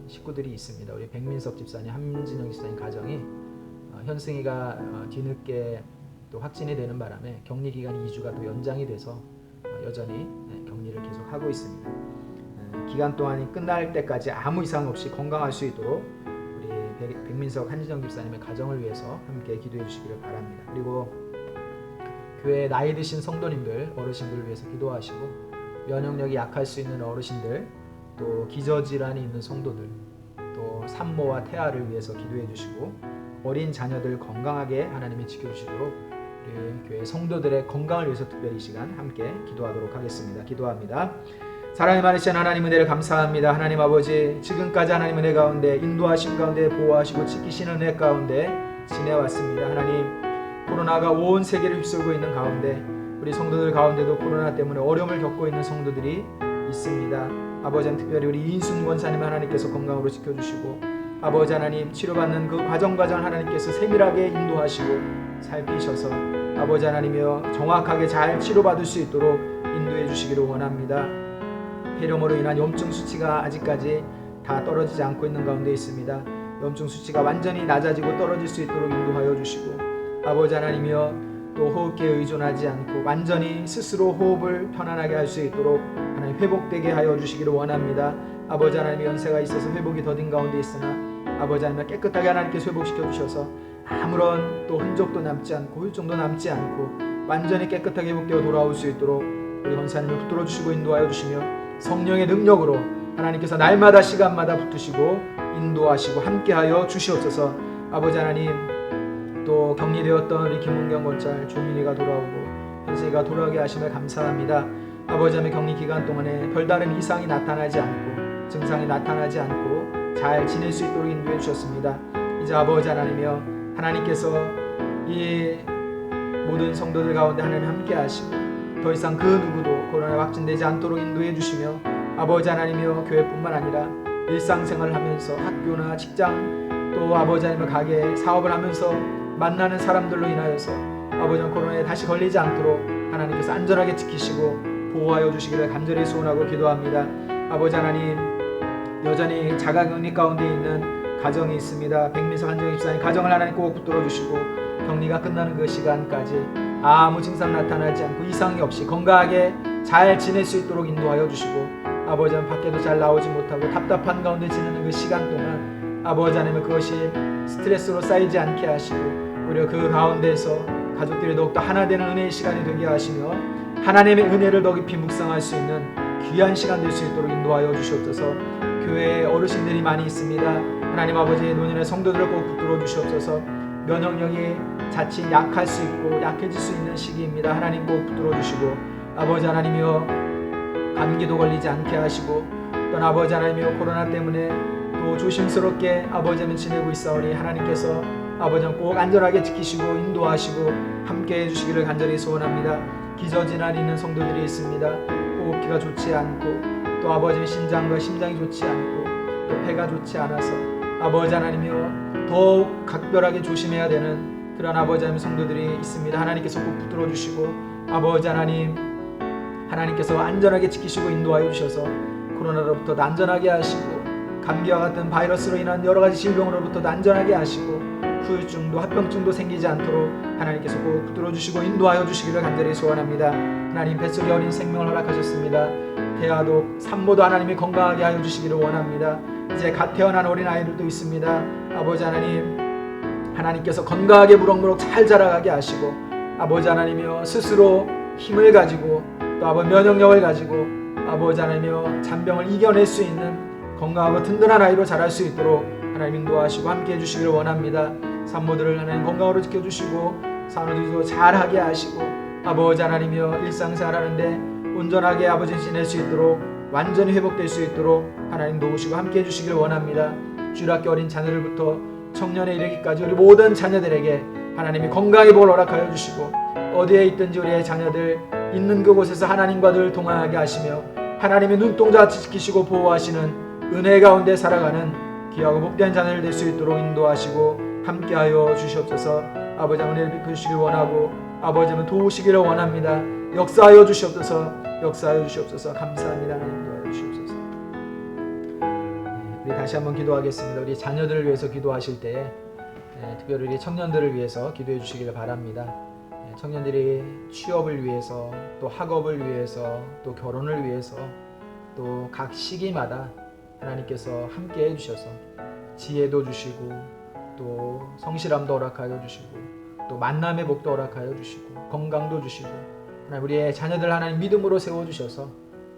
식구들이 있습니다. 우리 백민석 집사님, 함진영 집사님 가정이 현승이가 뒤늦게 또 확진이 되는 바람에 격리 기간이 2주가 또 연장이 돼서 여전히 격리를 계속 하고 있습니다. 기간 동안이 끝날 때까지 아무 이상 없이 건강할 수 있도록 우리 백민석, 한진영 집사님의 가정을 위해서 함께 기도해 주시기를 바랍니다. 그리고 교회 나이 드신 성도님들, 어르신들을 위해서 기도하시고, 면역력이 약할 수 있는 어르신들, 또 기저질환이 있는 성도들, 또 산모와 태아를 위해서 기도해 주시고, 어린 자녀들 건강하게 하나님이 지켜주시도록 우리 교회 성도들의 건강을 위해서 특별히 이 시간 함께 기도하도록 하겠습니다. 기도합니다. 사랑이 많으신 하나님 은혜를 감사합니다. 하나님 아버지, 지금까지 하나님 은혜 가운데 인도하심 가운데 보호하시고 지키시는 은혜 가운데 지내왔습니다. 하나님, 코로나가 온 세계를 휩쓸고 있는 가운데 우리 성도들 가운데도 코로나 때문에 어려움을 겪고 있는 성도들이 있습니다. 아버지, 특별히 우리 이인순 권사님 하나님께서 건강으로 지켜주시고, 아버지 하나님, 치료받는 그 과정을 하나님께서 세밀하게 인도하시고 살피셔서 아버지 하나님이여 정확하게 잘 치료받을 수 있도록 인도해 주시기를 원합니다. 폐렴으로 인한 염증 수치가 아직까지 다 떨어지지 않고 있는 가운데 있습니다. 염증 수치가 완전히 낮아지고 떨어질 수 있도록 인도하여 주시고, 아버지 하나님이여 또 호흡기에 의존하지 않고 완전히 스스로 호흡을 편안하게 할 수 있도록 하나님 회복되게 하여 주시기를 원합니다. 아버지 하나님, 연세가 있어서 회복이 더딘 가운데 있으나 아버지 하나님 깨끗하게 하나님께서 회복시켜 주셔서 아무런 또 흔적도 남지 않고 홀정도 남지 않고 완전히 깨끗하게 회복되어 돌아올 수 있도록 우리 권사님을 붙들어 주시고 인도하여 주시며, 성령의 능력으로 하나님께서 날마다 시간마다 붙으시고 인도하시고 함께하여 주시옵소서. 아버지 하나님, 또 격리되었던 우리 김은경 권찰 조민이가 돌아오고 현세가 돌아오게 하심을 감사합니다. 아버지 하나님, 격리 기간 동안에 별다른 이상이 나타나지 않고 증상이 나타나지 않고 잘 지낼 수 있도록 인도해 주셨습니다. 이제 아버지 하나님이여, 하나님께서 이 모든 성도들 가운데 하나님 함께 하시고 더 이상 그 누구도 코로나 확진되지 않도록 인도해 주시며, 아버지 하나님이여 교회뿐만 아니라 일상생활을 하면서 학교나 직장, 또 아버지 하나님의 가게 사업을 하면서 만나는 사람들로 인하여서 아버지 코로나에 다시 걸리지 않도록 하나님께서 안전하게 지키시고 보호하여 주시기를 간절히 소원하고 기도합니다. 아버지 하나님, 여전히 자가격리 가운데 있는 가정이 있습니다. 백민석, 한정희 집사님 가정을 하나님 꼭 붙들어 주시고 격리가 끝나는 그 시간까지 아무 증상 나타나지 않고 이상이 없이 건강하게 잘 지낼 수 있도록 인도하여 주시고, 아버지 하나님 밖에도 잘 나오지 못하고 답답한 가운데 지내는 그 시간 동안 아버지 하나님 그것이 스트레스로 쌓이지 않게 하시고, 오히려 그 가운데서 가족들이 더욱더 하나 되는 은혜의 시간이 되게 하시며 하나님의 은혜를 더 깊이 묵상할 수 있는 귀한 시간 될 수 있도록 인도하여 주시옵소서. 교회에 어르신들이 많이 있습니다. 하나님 아버지, 노년의 성도들을 꼭 붙들어 주시옵소서. 면역력이 자칫 약할 수 있고 약해질 수 있는 시기입니다. 하나님 꼭 붙들어 주시고, 아버지 하나님이여 감기도 걸리지 않게 하시고 또한 아버지 하나님이여 코로나 때문에 또 조심스럽게 아버지 하나님 지내고 있사오니 하나님께서 아버지 하나님 꼭 안전하게 지키시고 인도하시고 함께 해주시기를 간절히 소원합니다. 기저질환이 있는 성도들이 있습니다. 호흡기가 좋지 않고 또 아버지 신장과 심장이 좋지 않고 또 폐가 좋지 않아서 아버지 하나님이여 더욱 각별하게 조심해야 되는 그런 아버지 하나님 성도들이 있습니다. 하나님께서 꼭 붙들어 주시고 아버지 하나님 하나님께서 안전하게 지키시고 인도하여 주셔서 코로나로부터 안전하게 하시고 감기와 같은 바이러스로 인한 여러 가지 질병으로부터 안전하게 하시고 후유증도 합병증도 생기지 않도록 하나님께서 꼭 붙들어 주시고 인도하여 주시기를 간절히 소원합니다. 하나님 뱃속에 어린 생명을 허락하셨습니다. 태아도 산모도 하나님이 건강하게 하여 주시기를 원합니다. 이제 갓 태어난 어린 아이들도 있습니다. 아버지 하나님 하나님께서 건강하게 무럭무럭 잘 자라가게 하시고 아버지 하나님이여 스스로 힘을 가지고 또 아버지 면역력을 가지고 아버지 하나님이여 잔병을 이겨낼 수 있는 건강하고 든든한 아이로 자랄 수 있도록 하나님 인도하시고 함께 해주시기를 원합니다. 산모들을 하나님 건강으로 지켜주시고 산후들도 잘하게 하시고 아버지 하나님이여 일상생활하는데 온전하게 아버지 지낼 수 있도록 완전히 회복될 수 있도록 하나님 도우시고 함께 해주시기를 원합니다. 주일학교 어린 자녀들부터 청년에 이르기까지 우리 모든 자녀들에게 하나님이 건강의 복을 허락하여 주시고 어디에 있든지 우리의 자녀들 있는 그곳에서 하나님과 늘 동행하게 하시며 하나님의 눈동자같이 지키시고 보호하시는 은혜 가운데 살아가는 귀하고 복된 자녀를 될 수 있도록 인도하시고 함께하여 주시옵소서. 아버지 은혜를 베푸시길 원하고 아버지 도우시기를 원합니다. 역사하여 주시옵소서. 역사하여 주시옵소서. 감사합니다. 인도하여 주시옵소서. 우리 다시 한번 기도하겠습니다. 우리 자녀들을 위해서 기도하실 때에 특별히 우리 청년들을 위해서 기도해 주시기를 바랍니다. 청년들이 취업을 위해서 또 학업을 위해서 또 결혼을 위해서 또 각 시기마다 하나님께서 함께 해주셔서 지혜도 주시고 또 성실함도 허락하여 주시고 또 만남의 복도 허락하여 주시고 건강도 주시고 하나님 우리의 자녀들 하나님 믿음으로 세워주셔서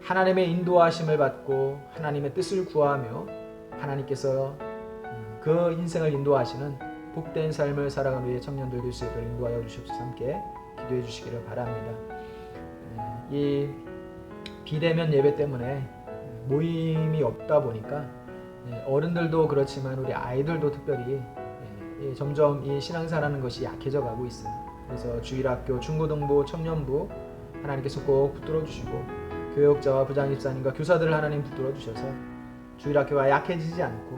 하나님의 인도하심을 받고 하나님의 뜻을 구하며 하나님께서 그 인생을 인도하시는 복된 삶을 살아가는 우리의 청년들 될 수 있도록 인도하여 주시옵소서. 함께 기도해 주시기를 바랍니다. 이 비대면 예배 때문에 모임이 없다 보니까 어른들도 그렇지만 우리 아이들도 특별히 점점 이 신앙생활하는 것이 약해져 가고 있어요. 그래서 주일학교, 중고등부, 청년부 하나님께서 꼭 붙들어 주시고 교역자와 부장집사님과 교사들을 하나님 붙들어 주셔서 주일학교가 약해지지 않고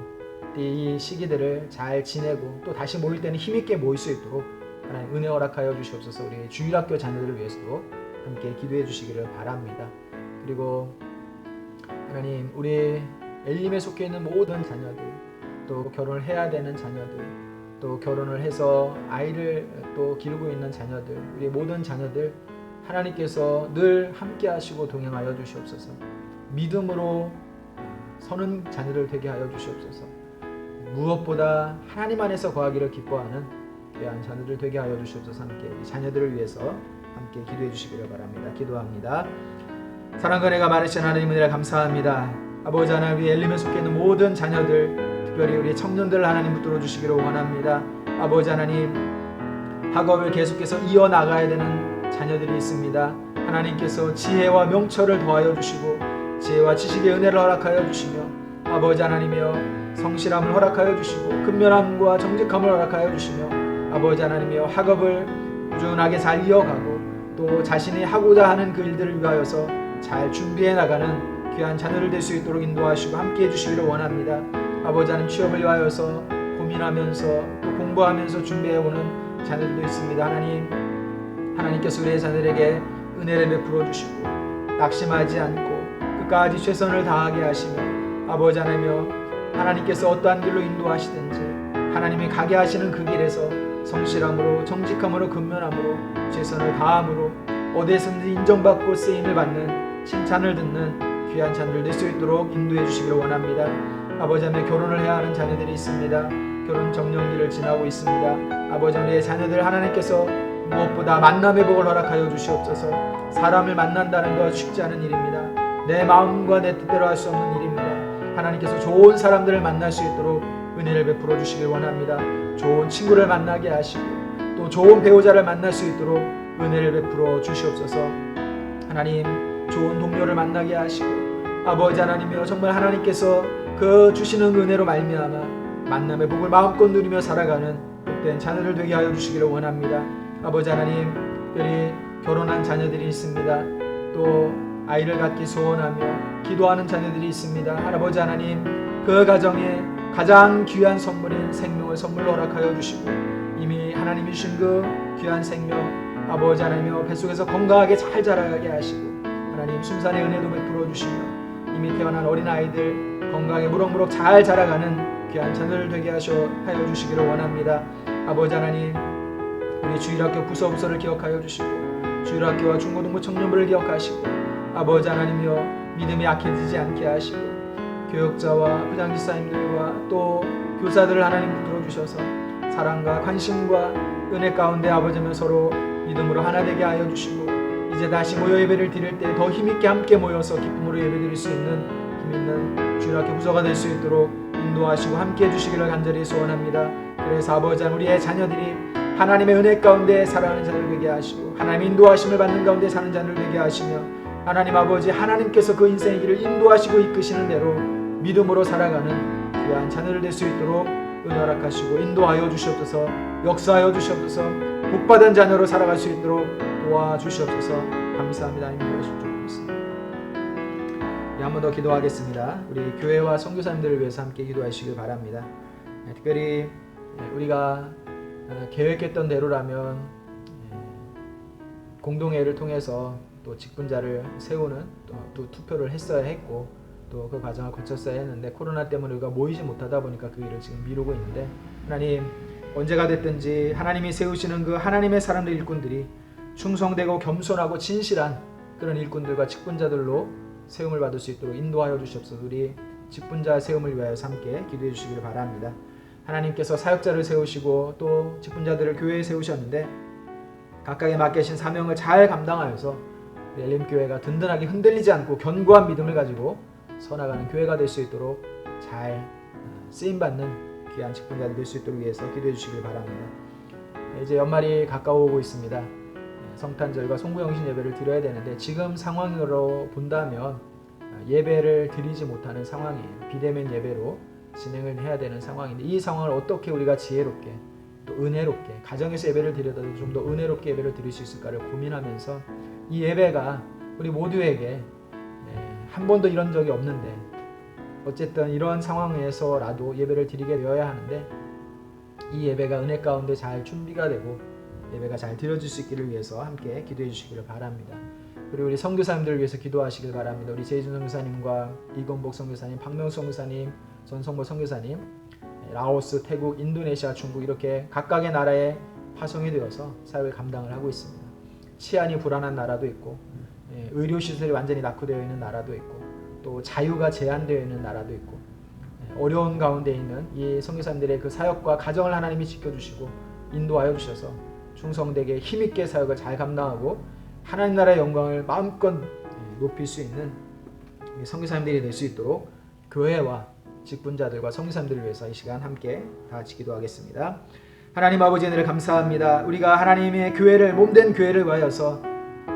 이 시기들을 잘 지내고 또 다시 모일 때는 힘있게 모일 수 있도록 하나님 은혜 허락하여 주시옵소서. 우리 주일학교 자녀들을 위해서도 함께 기도해 주시기를 바랍니다. 그리고 하나님 우리 엘림에 속해 있는 모든 자녀들 또 결혼을 해야 되는 자녀들 또 결혼을 해서 아이를 또 기르고 있는 자녀들 우리 모든 자녀들 하나님께서 늘 함께 하시고 동행하여 주시옵소서. 믿음으로 서는 자녀들 되게 하여 주시옵소서. 무엇보다 하나님 안에서 거하기를 기뻐하는 귀한 자녀들 되게 하여 주시옵소서. 함께 이 자녀들을 위해서 함께 기도해 주시기를 바랍니다. 기도합니다. 사랑과 은혜가 많으신 하나님 은혜를 감사합니다. 아버지 하나님 우리 엘림에 속해 있는 모든 자녀들 특별히 우리 청년들 하나님 붙들어 주시기를 원합니다. 아버지 하나님 학업을 계속해서 이어나가야 되는 자녀들이 있습니다. 하나님께서 지혜와 명철을 더하여 주시고 지혜와 지식의 은혜를 허락하여 주시며 아버지 하나님이여 성실함을 허락하여 주시고 근면함과 정직함을 허락하여 주시며 아버지 하나님이여 학업을 꾸준하게 잘 이어가고 또 자신이 하고자 하는 그 일들을 위하여서 잘 준비해 나가는 귀한 자녀를 될 수 있도록 인도하시고 함께 해주시기를 원합니다. 아버지 하나님 취업을 위하여서 고민하면서 또 공부하면서 준비해오는 자녀들도 있습니다. 하나님께서 우리의 자녀들에게 은혜를 베풀어 주시고 낙심하지 않고 끝까지 최선을 다하게 하시며 아버지 하나님이여 하나님께서 어떠한 길로 인도하시든지 하나님이 가게 하시는 그 길에서 성실함으로 정직함으로 근면함으로 최선을 다함으로 어디에서든지 인정받고 쓰임을 받는 칭찬을 듣는 귀한 자녀들 될 수 있도록 인도해 주시기를 원합니다. 아버지 하나님 결혼을 해야 하는 자녀들이 있습니다. 결혼 정년기를 지나고 있습니다. 아버지 하나님의 자녀들 하나님께서 무엇보다 만남의 복을 허락하여 주시옵소서. 사람을 만난다는 것 쉽지 않은 일입니다. 내 마음과 내 뜻대로 할 수 없는 일입니다. 하나님께서 좋은 사람들을 만날 수 있도록 은혜를 베풀어 주시길 원합니다. 좋은 친구를 만나게 하시고 또 좋은 배우자를 만날 수 있도록 은혜를 베풀어 주시옵소서. 하나님 좋은 동료를 만나게 하시고 아버지 하나님이여 정말 하나님께서 그 주시는 은혜로 말미암아 만남의 복을 마음껏 누리며 살아가는 복된 자녀들 되게 하여 주시기를 원합니다. 아버지 하나님, 특별히 결혼한 자녀들이 있습니다. 또 아이를 갖기 소원하며 기도하는 자녀들이 있습니다. 할아버지 하나님, 그 가정에 가장 귀한 선물인 생명을 선물로 허락하여 주시고 이미 하나님이 주신 그 귀한 생명 아버지 하나님이여 뱃속에서 건강하게 잘 자라게 하시고 하나님 순산의 은혜도 베풀어 주시며 이미 태어난 어린아이들 건강하게 무럭무럭 잘 자라가는 귀한 자녀를 되게 하여 주시기를 원합니다. 아버지 하나님, 우리 주일학교 부서부서를 기억하여 주시고 주일학교와 중고등부 청년부를 기억하시고 아버지 하나님이여 믿음이 약해지지 않게 하시고 교역자와 부장지사님들과 또 교사들을 하나님 붙들어 주셔서 사랑과 관심과 은혜 가운데 아버지면 서로 믿음으로 하나 되게 하여 주시고 이제 다시 모여 예배를 드릴 때 더 힘있게 함께 모여서 기쁨으로 예배 드릴 수 있는 힘있는 주일학교 부서가 될 수 있도록 인도하시고 함께 해주시기를 간절히 소원합니다. 그래서 아버지 우리의 자녀들이 하나님의 은혜 가운데 살아가는 자들 되게 하시고 하나님의 인도하심을 받는 가운데 사는 자들 되게 하시며 하나님 아버지 하나님께서 그 인생의 길을 인도하시고 이끄시는 대로 믿음으로 살아가는 귀한 자녀들 될 수 있도록 은혜 허락하시고 인도하여 주시옵소서. 역사하여 주시옵소서. 복받은 자녀로 살아갈 수 있도록 도와주시옵소서. 감사합니다. 하나님 축복하겠습니다. 한 번 더 기도하겠습니다. 우리 교회와 선교사님들을 위해서 함께 기도하시길 바랍니다. 특별히 우리가 계획했던 대로라면 공동회를 통해서 또 직분자를 세우는 또 투표를 했어야 했고 또 그 과정을 거쳤어야 했는데 코로나 때문에 우리가 모이지 못하다 보니까 그 일을 지금 미루고 있는데 하나님 언제가 됐든지 하나님이 세우시는 그 하나님의 사람들 일꾼들이 충성되고 겸손하고 진실한 그런 일꾼들과 직분자들로 세움을 받을 수 있도록 인도하여 주시옵소서. 우리 직분자 세움을 위하여 함께 기도해 주시기를 바랍니다. 하나님께서 사역자를 세우시고 또 직분자들을 교회에 세우셨는데 각각에 맡기신 사명을 잘 감당하여서 엘림교회가 든든하게 흔들리지 않고 견고한 믿음을 가지고 서나가는 교회가 될 수 있도록 잘 쓰임받는 귀한 직분자들 될 수 있도록 위해서 기도해 주시길 바랍니다. 이제 연말이 가까워오고 있습니다. 성탄절과 송구영신 예배를 드려야 되는데 지금 상황으로 본다면 예배를 드리지 못하는 상황이에요. 비대면 예배로 진행을 해야 되는 상황인데 이 상황을 어떻게 우리가 지혜롭게 또 은혜롭게 가정에서 예배를 드려도 좀 더 은혜롭게 예배를 드릴 수 있을까를 고민하면서 이 예배가 우리 모두에게 한 번도 이런 적이 없는데 어쨌든 이런 상황에서라도 예배를 드리게 되어야 하는데 이 예배가 은혜 가운데 잘 준비가 되고 예배가 잘 드려질 수 있기를 위해서 함께 기도해 주시기를 바랍니다. 그리고 우리 선교사님들을 위해서 기도하시길 바랍니다. 우리 제이준 선교사님과 이건복 선교사님, 박명수 선교사님, 전성모 선교사님, 라오스, 태국, 인도네시아, 중국 이렇게 각각의 나라에 파송이 되어서 사역을 감당을 하고 있습니다. 치안이 불안한 나라도 있고 의료시설이 완전히 낙후되어 있는 나라도 있고 또 자유가 제한되어 있는 나라도 있고 어려운 가운데 있는 이 선교사님들의 그 사역과 가정을 하나님이 지켜주시고 인도하여 주셔서 충성되게 힘있게 사역을 잘 감당하고 하나님 나라의 영광을 마음껏 높일 수 있는 선교사님들이 될 수 있도록 교회와 직분자들과 선교사님들을 위해서 이 시간 함께 다 같이 기도하겠습니다. 하나님 아버지 은혜를 감사합니다. 우리가 하나님의 교회를 몸된 교회를 위하여서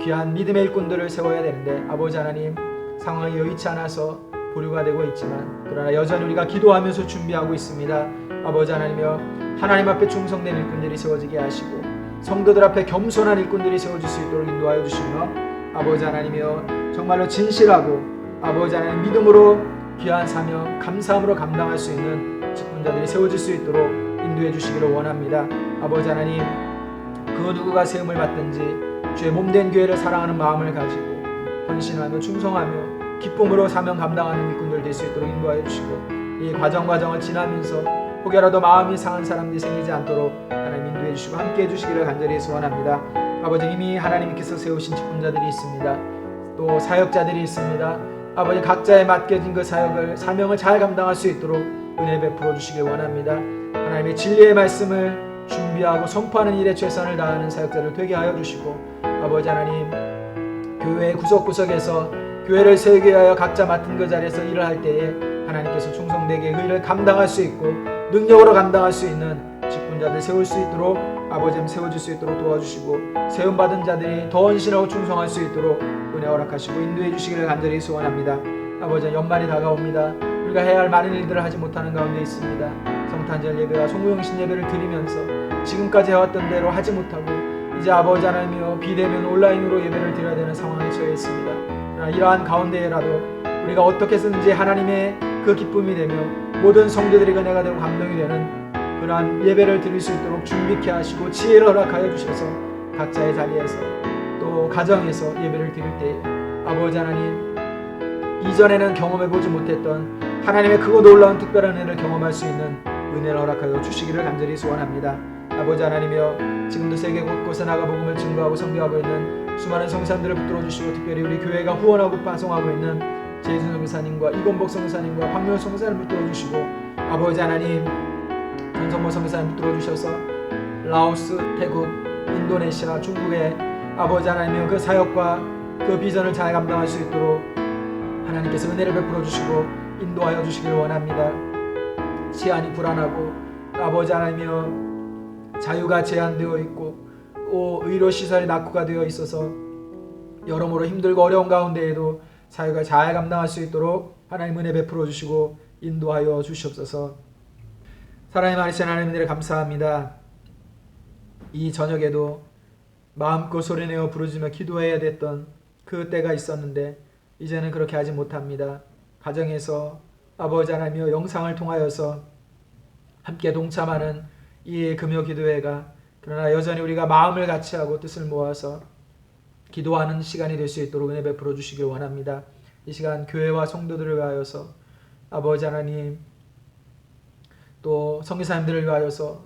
귀한 믿음의 일꾼들을 세워야 되는데 아버지 하나님 상황이 여의치 않아서 보류가 되고 있지만 그러나 여전히 우리가 기도하면서 준비하고 있습니다. 아버지 하나님이여 하나님 앞에 충성된 일꾼들이 세워지게 하시고 성도들 앞에 겸손한 일꾼들이 세워질 수 있도록 인도하여 주시며 아버지 하나님이여 정말로 진실하고 아버지 하나님 믿음으로 귀한 사명 감사함으로 감당할 수 있는 직분자들이 세워질 수 있도록 인도해 주시기를 원합니다. 아버지 하나님 그 누구가 세움을 받든지 주의 몸된 교회를 사랑하는 마음을 가지고 헌신하며 충성하며 기쁨으로 사명 감당하는 일꾼들 될 수 있도록 인도하여 주시고 이 과정을 지나면서 혹여라도 마음이 상한 사람들이 생기지 않도록 하나님 인도해 주시고 함께 해주시기를 간절히 소원합니다. 아버지 이미 하나님께서 세우신 직분자들이 있습니다. 또 사역자들이 있습니다. 아버지 각자에 맡겨진 그 사명을 잘 감당할 수 있도록 은혜 베풀어 주시길 원합니다. 하나님의 진리의 말씀을 준비하고 선포하는 일에 최선을 다하는 사역자를 되게 하여 주시고 아버지 하나님 교회의 구석구석에서 교회를 세우기 위하여 각자 맡은 그 자리에서 일을 할 때에 하나님께서 충성되게 그 일을 감당할 수 있고 능력으로 감당할 수 있는 직분자들 세울 수 있도록 아버지 세워줄 수 있도록 도와주시고 세움받은 자들이 더 헌신하고 충성할 수 있도록 은혜 허락하시고 인도해 주시기를 간절히 소원합니다. 아버지, 연말이 다가옵니다. 우리가 해야 할 많은 일들을 하지 못하는 가운데 있습니다. 성탄절 예배와 송구영신 예배를 드리면서 지금까지 해왔던 대로 하지 못하고 이제 아버지 하나님이여 비대면 온라인으로 예배를 드려야 되는 상황에 처해 있습니다. 그러나 이러한 가운데라도 우리가 어떻게 해서든지 하나님의 그 기쁨이 되며 모든 성도들에게 은혜가 되고 감동이 되는 그러한 예배를 드릴 수 있도록 준비케 하시고 지혜를 허락하여 주셔서 각자의 자리에서 또 가정에서 예배를 드릴 때에 아버지 하나님, 이전에는 경험해보지 못했던 하나님의 크고 놀라운 특별한 은혜를 경험할 수 있는 은혜를 허락하여 주시기를 간절히 소원합니다. 아버지 하나님이여, 지금도 세계 곳곳에 나가 복음을 증거하고 선교하고 있는 수많은 성사님들을 붙들어 주시고, 특별히 우리 교회가 후원하고 파송하고 있는 재준 성사님과 이건복 성사님과 박명 성사를 붙들어 주시고, 아버지 하나님 전성모 성사님 붙들어 주셔서 라오스, 태국, 인도네시아, 중국의 아버지 하나님이여 그 사역과 그 비전을 잘 감당할 수 있도록 하나님께서 은혜를 베풀어 주시고 인도하여 주시기를 원합니다. 치안이 불안하고 아버지 하나님이여 자유가 제한되어 있고 의료시설이 낙후가 되어 있어서 여러모로 힘들고 어려운 가운데에도 사역을 잘 감당할 수 있도록 하나님 은혜 베풀어 주시고 인도하여 주시옵소서. 사랑의 많으신 하나님, 은혜를 감사합니다. 이 저녁에도 마음껏 소리내어 부르짖으며 기도해야 됐던 그 때가 있었는데 이제는 그렇게 하지 못합니다. 가정에서 아버지 하나님이여 영상을 통하여서 함께 동참하는 이 금요 기도회가, 그러나 여전히 우리가 마음을 같이하고 뜻을 모아서 기도하는 시간이 될 수 있도록 은혜 베풀어 주시길 원합니다. 이 시간 교회와 성도들을 위하여서 아버지 하나님, 또 선교사님들을 위하여서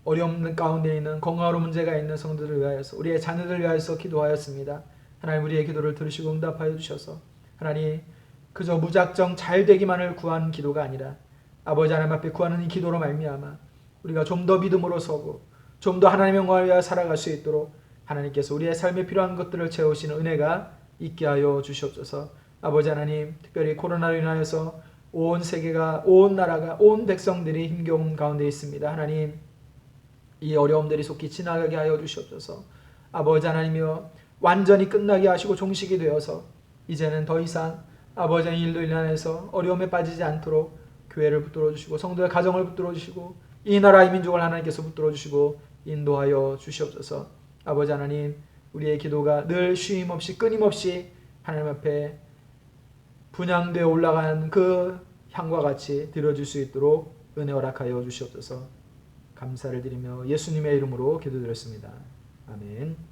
어려움 가운데 있는 건강으로 문제가 있는 성도들을 위하여서 우리의 자녀들을 위하여서 기도하였습니다. 하나님, 우리의 기도를 들으시고 응답하여 주셔서 하나님, 그저 무작정 잘 되기만을 구하는 기도가 아니라 아버지 하나님 앞에 구하는 이 기도로 말미암아 우리가 좀 더 믿음으로 서고 좀 더 하나님의 영광을 위하여 살아갈 수 있도록 하나님께서 우리의 삶에 필요한 것들을 채우시는 은혜가 있게 하여 주시옵소서. 아버지 하나님, 특별히 코로나로 인하여서 온 세계가, 온 나라가, 온 백성들이 힘겨운 가운데 있습니다. 하나님, 이 어려움들이 속히 지나가게 하여 주시옵소서. 아버지 하나님이여, 완전히 끝나게 하시고 종식이 되어서 이제는 더 이상 아버지의 일로 인해서 어려움에 빠지지 않도록 교회를 붙들어 주시고 성도의 가정을 붙들어 주시고 이 나라 이 민족을 하나님께서 붙들어 주시고 인도하여 주시옵소서. 아버지 하나님, 우리의 기도가 늘 쉼 없이 끊임없이 하나님 앞에 분향되어 올라가는 그 향과 같이 들어줄 수 있도록 은혜 허락하여 주시옵소서. 감사를 드리며 예수님의 이름으로 기도드렸습니다. 아멘.